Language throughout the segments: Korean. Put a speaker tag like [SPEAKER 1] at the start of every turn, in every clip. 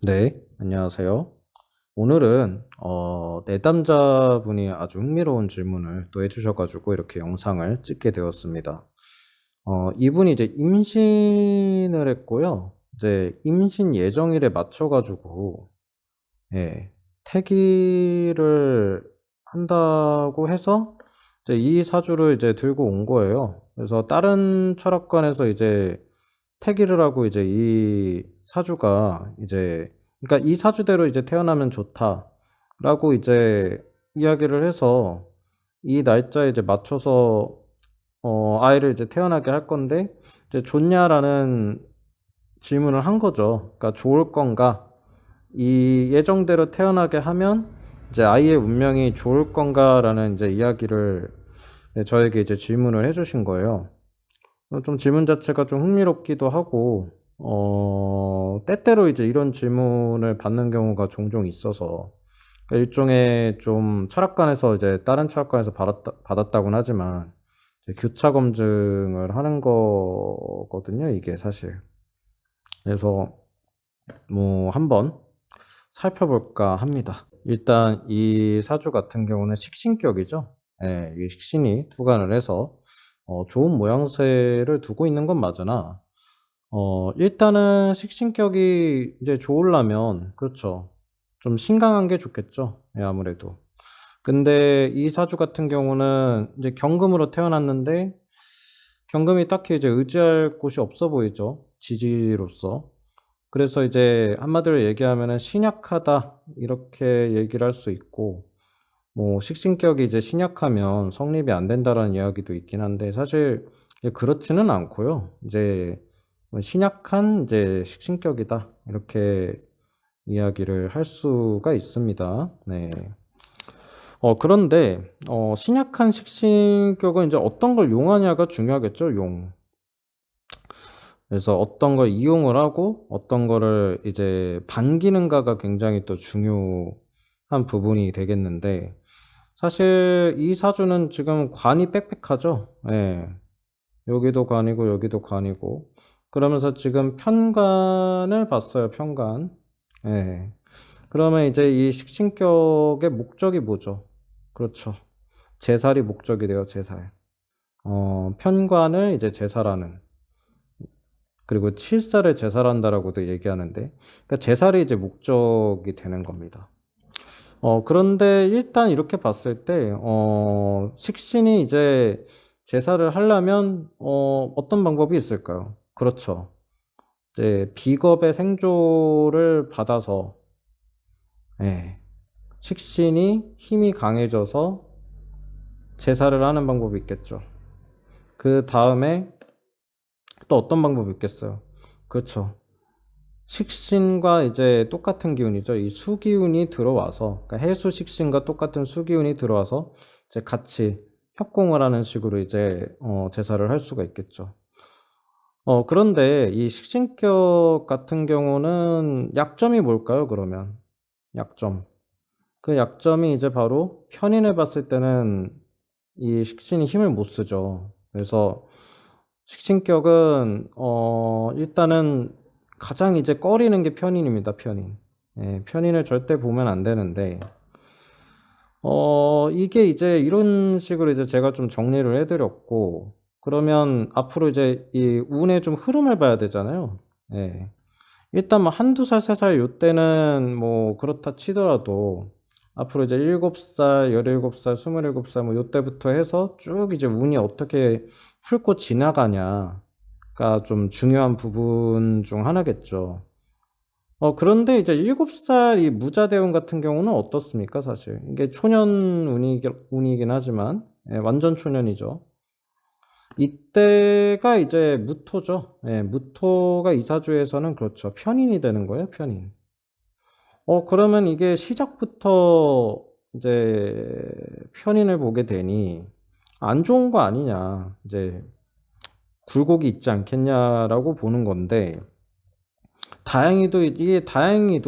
[SPEAKER 1] 네, 안녕하세요. 오늘은 내담자분이 아주 흥미로운 질문을 또 해주셔가지고 이렇게 영상을 찍게 되었습니다. 이분이 이제 임신을 했고요. 이제 임신 예정일에 맞춰가지고 예, 태기를 한다고 해서 이제 이 사주를 이제 들고 온 거예요. 그래서 다른 철학관에서 이제 태기를 하고 이제 이 사주가 이제 그러니까 이 사주대로 이제 태어나면 좋다라고 이제 이야기를 해서 이 날짜에 이제 맞춰서 아이를 이제 태어나게 할 건데 이제 좋냐라는 질문을 한 거죠. 그러니까 좋을 건가? 이 예정대로 태어나게 하면 이제 아이의 운명이 좋을 건가라는 이제 이야기를 저에게 이제 질문을 해주신 거예요. 좀 질문 자체가 좀 흥미롭기도 하고, 때때로 이제 이런 질문을 받는 경우가 종종 있어서, 그러니까 일종의 좀 철학관에서 이제 다른 철학관에서 받았다고는 하지만, 이제 교차 검증을 하는 거거든요, 이게 사실. 그래서 뭐 한번 살펴볼까 합니다. 일단 이 사주 같은 경우는 식신격이죠. 예, 이 식신이 투관을 해서 좋은 모양새를 두고 있는 건 맞으나 일단은 식신격이 이제 좋으려면 그렇죠. 좀 신강한 게 좋겠죠. 예, 아무래도. 근데 이 사주 같은 경우는 이제 경금으로 태어났는데 경금이 딱히 이제 의지할 곳이 없어 보이죠. 지지로서. 그래서 이제 한마디로 얘기하면은 신약하다 이렇게 얘기를 할 수 있고 뭐 식신격이 이제 신약하면 성립이 안 된다라는 이야기도 있긴 한데 사실 그렇지는 않고요. 이제 뭐 신약한 이제 식신격이다 이렇게 이야기를 할 수가 있습니다. 네. 그런데 신약한 식신격은 이제 어떤 걸 용하냐가 중요하겠죠. 용. 그래서 어떤 걸 이용을 하고 어떤 거를 이제 반기는가가 굉장히 또 중요한 부분이 되겠는데 사실 이 사주는 지금 관이 빽빽하죠. 예. 여기도 관이고 여기도 관이고 그러면서 지금 편관을 봤어요. 편관. 예. 그러면 이제 이 식신격의 목적이 뭐죠? 그렇죠. 제살이 목적이 돼요. 제살. 편관을 이제 제살하는. 그리고 칠살을 제살한다라고도 얘기하는데, 그러니까 제살이 이제 목적이 되는 겁니다. 그런데 일단 이렇게 봤을 때, 식신이 이제 제사를 하려면, 어떤 방법이 있을까요? 그렇죠. 이제 비겁의 생조를 받아서, 예, 식신이 힘이 강해져서 제사를 하는 방법이 있겠죠. 그 다음에 또 어떤 방법이 있겠어요? 그렇죠. 식신과 이제 똑같은 기운이죠. 이 수기운이 들어와서, 그러니까 해수 식신과 똑같은 수기운이 들어와서 이제 같이 협공을 하는 식으로 이제 제사를 할 수가 있겠죠. 그런데 이 식신격 같은 경우는 약점이 뭘까요, 그러면? 약점. 그 약점이 이제 바로 편인을 봤을 때는 이 식신이 힘을 못 쓰죠. 그래서 식신격은 일단은 가장 이제 꺼리는 게 편인입니다. 편인. 예, 편인을 절대 보면 안 되는데 이게 이제 이런 식으로 이제 제가 좀 정리를 해드렸고 그러면 앞으로 이제 이 운의 좀 흐름을 봐야 되잖아요. 예. 일단 뭐 한두 살, 세 살 요때는 뭐 그렇다 치더라도 앞으로 이제 7살, 17살, 27살 뭐 요때부터 해서 쭉 이제 운이 어떻게 훑고 지나가냐가 좀 중요한 부분 중 하나겠죠. 그런데 이제 7살 이 무자대운 같은 경우는 어떻습니까, 사실? 이게 초년 운이긴 하지만, 예, 완전 초년이죠. 이때가 이제 무토죠. 예, 무토가 이사주에서는 그렇죠. 편인이 되는 거예요, 편인. 그러면 이게 시작부터 이제 편인을 보게 되니 안 좋은 거 아니냐. 이제 굴곡이 있지 않겠냐라고 보는 건데, 다행히도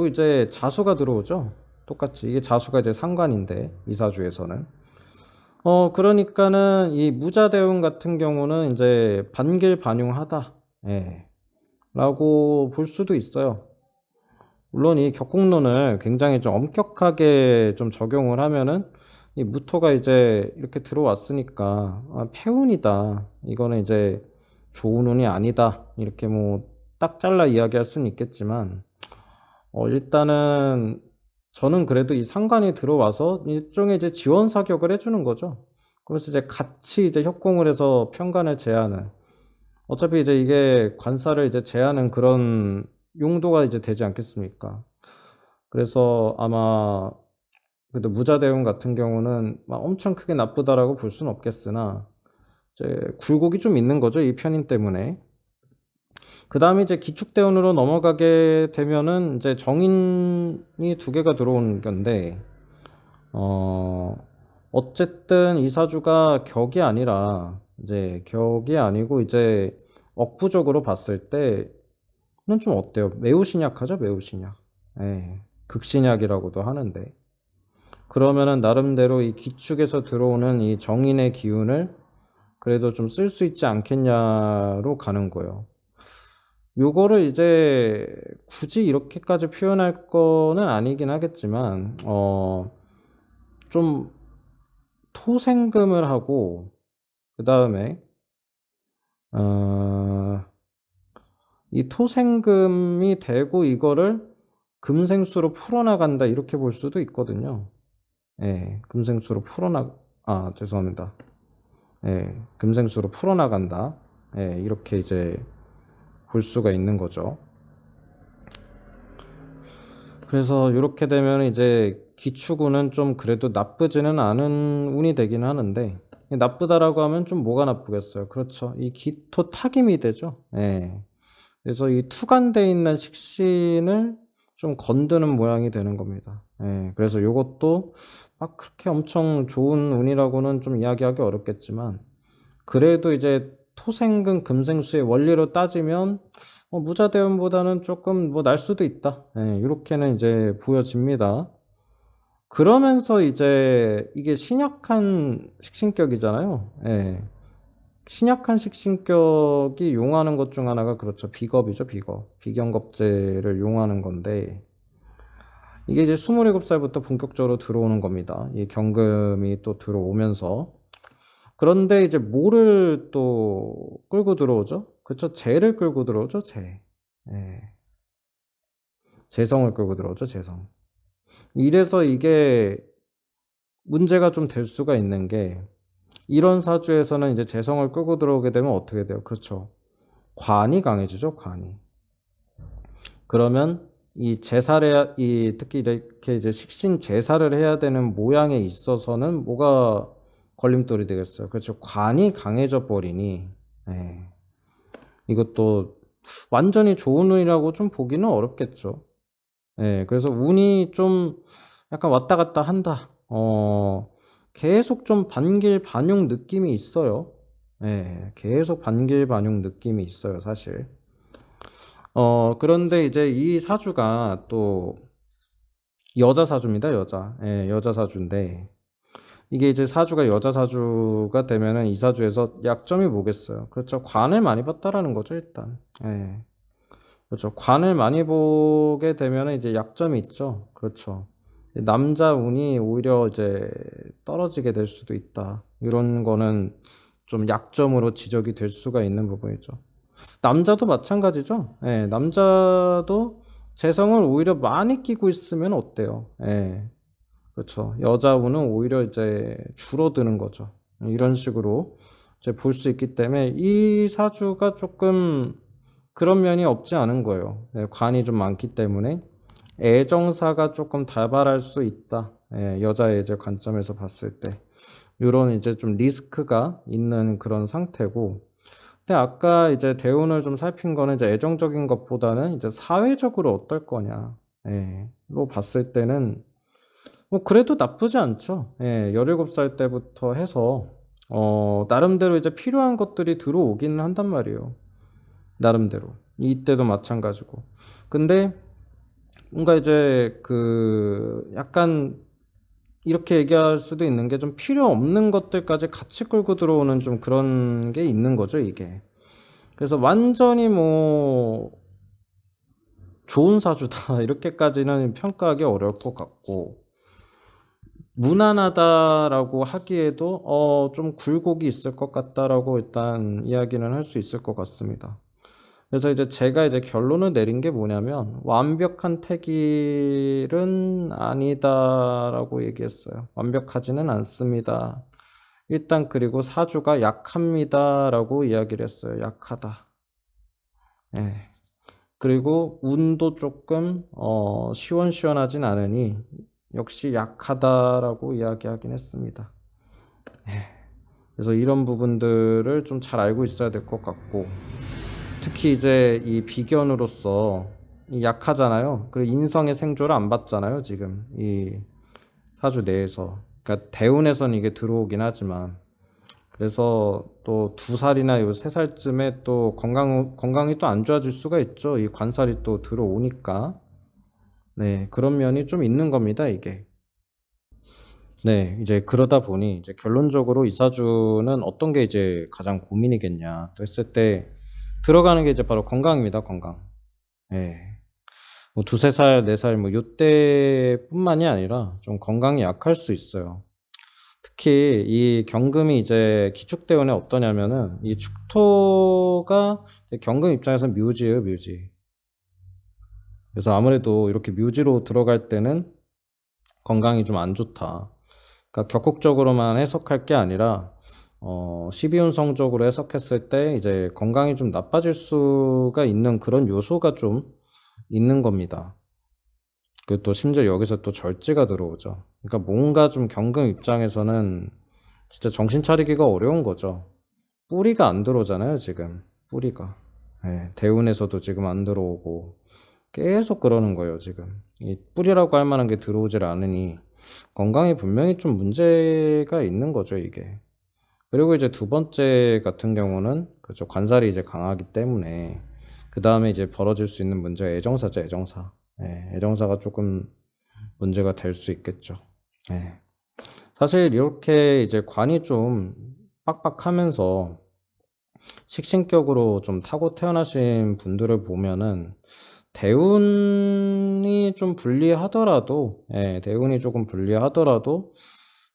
[SPEAKER 1] 이제 자수가 들어오죠. 똑같이. 이게 자수가 이제 상관인데, 이사주에서는. 그러니까는 이 무자대운 같은 경우는 이제 반길반용하다. 예. 라고 볼 수도 있어요. 물론 이 격국론을 굉장히 좀 엄격하게 좀 적용을 하면은 이 무토가 이제 이렇게 들어왔으니까 패운이다. 이거는 이제 좋은 운이 아니다. 이렇게 뭐 딱 잘라 이야기할 수는 있겠지만 일단은 저는 그래도 이 상관이 들어와서 일종의 이제 지원 사격을 해주는 거죠. 그래서 이제 같이 이제 협공을 해서 편관을 제하는. 어차피 이제 이게 관사를 이제 제하는 그런 용도가 이제 되지 않겠습니까? 그래서 아마 그래도 무자대운 같은 경우는 막 엄청 크게 나쁘다라고 볼 수는 없겠으나 이제 굴곡이 좀 있는 거죠. 이 편인 때문에. 그 다음에 이제 기축대운으로 넘어가게 되면은 이제 정인이 두 개가 들어오는 건데, 어쨌든 이 사주가 격이 아니라, 이제 격이 아니고 이제 억부적으로 봤을 때는 좀 어때요? 매우 신약하죠? 매우 신약. 예, 극신약이라고도 하는데. 그러면은 나름대로 이 기축에서 들어오는 이 정인의 기운을 그래도 좀 쓸 수 있지 않겠냐로 가는 거예요. 요거를 이제 굳이 이렇게까지 표현할 거는 아니긴 하겠지만, 좀 토생금을 하고, 그 다음에, 이 토생금이 되고 이거를 금생수로 풀어나간다. 이렇게 볼 수도 있거든요. 예, 금생수로 죄송합니다. 예, 금생수로 풀어나간다. 예, 이렇게 이제 볼 수가 있는 거죠. 그래서 이렇게 되면 이제 기축운은 좀 그래도 나쁘지는 않은 운이 되긴 하는데, 나쁘다라고 하면 좀 뭐가 나쁘겠어요? 그렇죠. 이 기토 타김이 되죠. 예. 그래서 이 투간돼 있는 식신을 좀 건드는 모양이 되는 겁니다. 예. 그래서 이것도 막 그렇게 엄청 좋은 운이라고는 좀 이야기하기 어렵겠지만, 그래도 이제 토생금 금생수의 원리로 따지면 무자대운보다는 조금 뭐 날 수도 있다. 예, 이렇게는 이제 보여집니다. 그러면서 이제 이게 신약한 식신격이잖아요. 예. 신약한 식신격이 용하는 것 중 하나가 그렇죠. 비겁이죠, 비겁. 비경겁제를 용하는 건데, 이게 이제 27살부터 본격적으로 들어오는 겁니다. 이 경금이 또 들어오면서. 그런데 이제 뭐를 또 끌고 들어오죠? 그쵸? 재를 끌고 들어오죠, 재. 예. 재성을 끌고 들어오죠, 재성. 이래서 이게 문제가 좀 될 수가 있는 게, 이런 사주에서는 이제 재성을 끌고 들어오게 되면 어떻게 돼요? 그렇죠. 관이 강해지죠, 관이. 그러면 이 특히 이렇게 이제 식신 제사를 해야 되는 모양에 있어서는 뭐가 걸림돌이 되겠어요. 그렇죠. 관이 강해져 버리니, 예. 이것도 완전히 좋은 운이라고 좀 보기는 어렵겠죠. 예, 그래서 운이 좀 약간 왔다 갔다 한다. 계속 좀 반길반용 느낌이 있어요. 예, 계속 반길반용 느낌이 있어요, 사실. 그런데 이제 이 사주가 또 여자 사주입니다, 여자. 예, 여자 사주인데, 이게 이제 사주가 여자 사주가 되면은 이 사주에서 약점이 뭐겠어요? 그렇죠. 관을 많이 봤다라는 거죠, 일단. 예. 그렇죠. 관을 많이 보게 되면은 이제 약점이 있죠. 그렇죠. 남자 운이 오히려 이제 떨어지게 될 수도 있다. 이런 거는 좀 약점으로 지적이 될 수가 있는 부분이죠. 남자도 마찬가지죠. 예, 남자도 재성을 오히려 많이 끼고 있으면 어때요? 예, 그렇죠. 여자 운은 오히려 이제 줄어드는 거죠. 이런 식으로 이제 볼 수 있기 때문에 이 사주가 조금 그런 면이 없지 않은 거예요. 예, 관이 좀 많기 때문에 애정사가 조금 다발할 수 있다. 예, 여자의 이제 관점에서 봤을 때 이런 이제 좀 리스크가 있는 그런 상태고. 근데 아까 이제 대운을 좀 살핀 거는 이제 애정적인 것보다는 이제 사회적으로 어떨 거냐. 예, 로 봤을 때는 뭐 그래도 나쁘지 않죠. 예, 17살 때부터 해서 나름대로 이제 필요한 것들이 들어오기는 한단 말이에요. 나름대로. 이때도 마찬가지고. 근데 뭔가 이제 그 약간 이렇게 얘기할 수도 있는 게 좀 필요 없는 것들까지 같이 끌고 들어오는 좀 그런 게 있는 거죠, 이게. 그래서 완전히 뭐 좋은 사주다 이렇게까지는 평가하기 어려울 것 같고, 무난하다라고 하기에도 좀 굴곡이 있을 것 같다라고 일단 이야기는 할 수 있을 것 같습니다. 그래서 이제 제가 이제 결론을 내린 게 뭐냐면, 완벽한 태길은 아니다라고 얘기했어요. 완벽하지는 않습니다. 일단 그리고 사주가 약합니다라고 이야기를 했어요. 약하다. 예. 그리고 운도 조금 시원시원하진 않으니 역시 약하다라고 이야기하긴 했습니다. 그래서 이런 부분들을 좀 잘 알고 있어야 될 것 같고, 특히 이제 이 비견으로서 이 약하잖아요. 그리고 인성의 생조를 안 받잖아요, 지금 이 사주 내에서. 그러니까 대운에서는 이게 들어오긴 하지만, 그래서 또 2살이나 요 3살쯤에 또 건강이 또 안 좋아질 수가 있죠. 이 관살이 또 들어오니까. 네, 그런 면이 좀 있는 겁니다, 이게. 네, 이제 그러다 보니 이제 결론적으로 이 사주는 어떤 게 이제 가장 고민이겠냐 또 했을 때 들어가는 게 이제 바로 건강입니다, 건강. 예. 뭐 2~3살, 4살 뭐 요때뿐만이 아니라 좀 건강이 약할 수 있어요. 특히 이 경금이 이제 기축대운에 어떠냐면은 이 축토가 경금 입장에서는 묘지예요, 묘지. 그래서 아무래도 이렇게 묘지로 들어갈 때는 건강이 좀 안 좋다. 그러니까 격국적으로만 해석할 게 아니라 12운성적으로 해석했을 때 이제 건강이 좀 나빠질 수가 있는 그런 요소가 좀 있는 겁니다. 그 또 심지어 여기서 또 절지가 들어오죠. 그러니까 뭔가 좀 경금 입장에서는 진짜 정신 차리기가 어려운 거죠. 뿌리가 안 들어오잖아요, 지금. 뿌리가. 예, 대운에서도 지금 안 들어오고 계속 그러는 거예요, 지금. 이 뿌리라고 할 만한 게 들어오질 않으니 건강에 분명히 좀 문제가 있는 거죠, 이게. 그리고 이제 두 번째 같은 경우는 그죠, 관살이 이제 강하기 때문에 그 다음에 이제 벌어질 수 있는 문제가 애정사죠, 애정사. 예, 애정사가 조금 문제가 될 수 있겠죠. 예. 사실 이렇게 이제 관이 좀 빡빡하면서 식신격으로 좀 타고 태어나신 분들을 보면은 대운이 좀 불리하더라도, 예, 대운이 조금 불리하더라도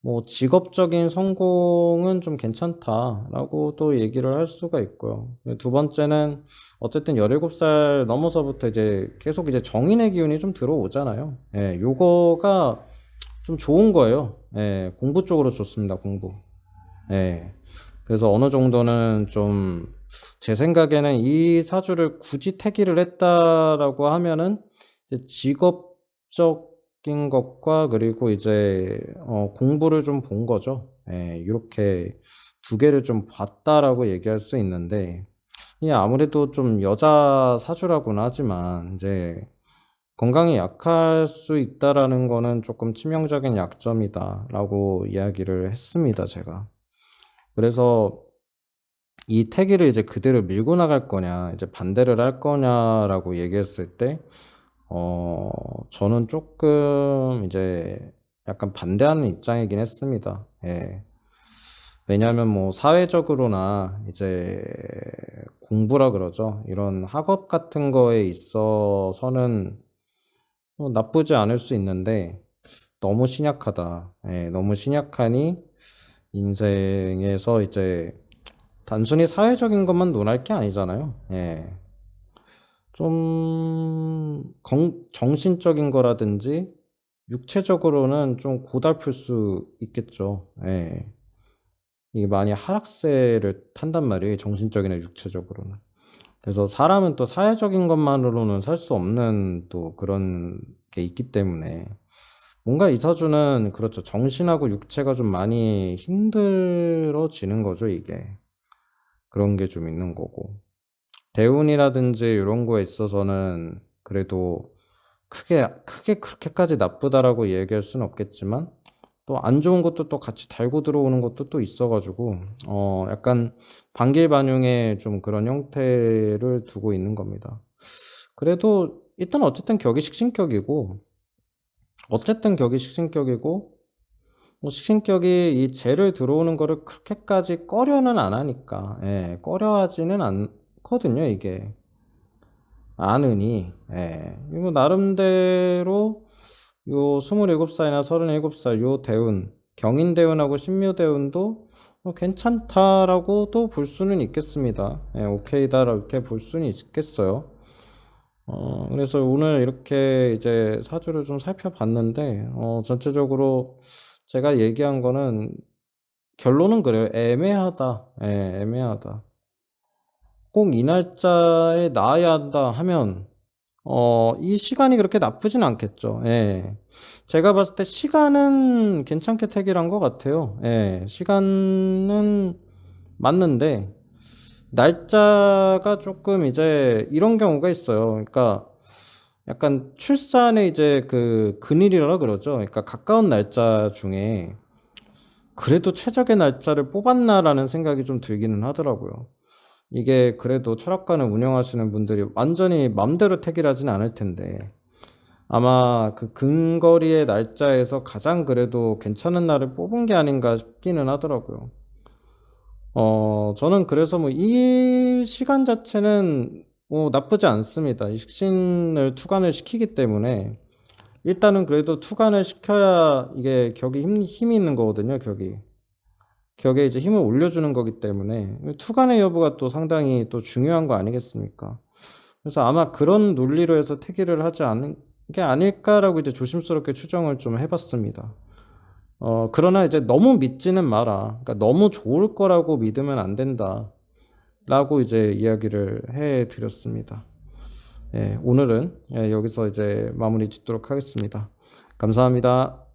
[SPEAKER 1] 뭐 직업적인 성공은 좀 괜찮다라고 또 얘기를 할 수가 있고요. 두 번째는 어쨌든 17살 넘어서부터 이제 계속 이제 정인의 기운이 좀 들어오잖아요. 예, 요거가 좀 좋은 거예요. 예, 공부 쪽으로 좋습니다, 공부. 예. 그래서 어느 정도는 좀 제 생각에는 이 사주를 굳이 태기를 했다라고 하면은 이제 직업적인 것과 그리고 이제 공부를 좀 본 거죠. 예, 이렇게 두 개를 좀 봤다라고 얘기할 수 있는데, 이 아무래도 좀 여자 사주라고는 하지만 이제 건강이 약할 수 있다라는 거는 조금 치명적인 약점이다라고 이야기를 했습니다, 제가. 그래서 이 태기를 이제 그대로 밀고 나갈 거냐, 이제 반대를 할 거냐라고 얘기했을 때, 저는 조금 이제 약간 반대하는 입장이긴 했습니다. 예. 왜냐하면 뭐 사회적으로나 이제 공부라 그러죠. 이런 학업 같은 거에 있어서는 나쁘지 않을 수 있는데, 너무 신약하다. 예, 너무 신약하니 인생에서 이제 단순히 사회적인 것만 논할 게 아니잖아요. 예. 좀 정신적인 거라든지 육체적으로는 좀 고달플 수 있겠죠. 예. 이게 많이 하락세를 탄단 말이에요. 정신적이나 육체적으로는. 그래서 사람은 또 사회적인 것만으로는 살 수 없는 또 그런 게 있기 때문에 뭔가 이 사주는 그렇죠. 정신하고 육체가 좀 많이 힘들어지는 거죠, 이게. 그런 게 좀 있는 거고. 대운이라든지 이런 거에 있어서는 그래도 크게 그렇게까지 나쁘다라고 얘기할 수는 없겠지만 또 안 좋은 것도 또 같이 달고 들어오는 것도 또 있어가지고 약간 반길반용의 좀 그런 형태를 두고 있는 겁니다. 그래도 일단 어쨌든 격이 식신격이고 뭐 식신격이 이 재를 들어오는 거를 그렇게까지 꺼려는 안 하니까, 예, 꺼려 하지는 않거든요, 이게. 아느니, 예, 이거 나름대로 요 27살이나 37살 요 대운, 경인대운하고 신묘대운도 괜찮다라고 또 볼 수는 있겠습니다. 예, 오케이다 이렇게 볼 수는 있겠어요. 그래서 오늘 이렇게 이제 사주를 좀 살펴봤는데, 전체적으로 제가 얘기한 거는 결론은 그래요. 애매하다. 예, 애매하다. 꼭 이 날짜에 나와야 한다 하면, 이 시간이 그렇게 나쁘진 않겠죠. 예. 제가 봤을 때 시간은 괜찮게 택일한 것 같아요. 예. 시간은 맞는데, 날짜가 조금 이제 이런 경우가 있어요. 그러니까 약간 출산에 이제 그 근일이라 그러죠. 그러니까 가까운 날짜 중에 그래도 최적의 날짜를 뽑았나라는 생각이 좀 들기는 하더라고요. 이게 그래도 철학관을 운영하시는 분들이 완전히 맘대로 택일하지는 않을 텐데 아마 그 근거리의 날짜에서 가장 그래도 괜찮은 날을 뽑은 게 아닌가 싶기는 하더라고요. 저는 그래서 뭐 이 시간 자체는 뭐 나쁘지 않습니다. 이 식신을 투관을 시키기 때문에 일단은 그래도 투관을 시켜야 이게 격이 힘이 있는 거거든요, 격이. 격에 이제 힘을 올려주는 거기 때문에 투간의 여부가 또 상당히 또 중요한 거 아니겠습니까? 그래서 아마 그런 논리로 해서 택일을 하지 않은 게 아닐까라고 이제 조심스럽게 추정을 좀 해봤습니다. 그러나 이제 너무 믿지는 마라. 그러니까 너무 좋을 거라고 믿으면 안 된다. 라고 이제 이야기를 해 드렸습니다. 예, 오늘은 여기서 이제 마무리 짓도록 하겠습니다. 감사합니다.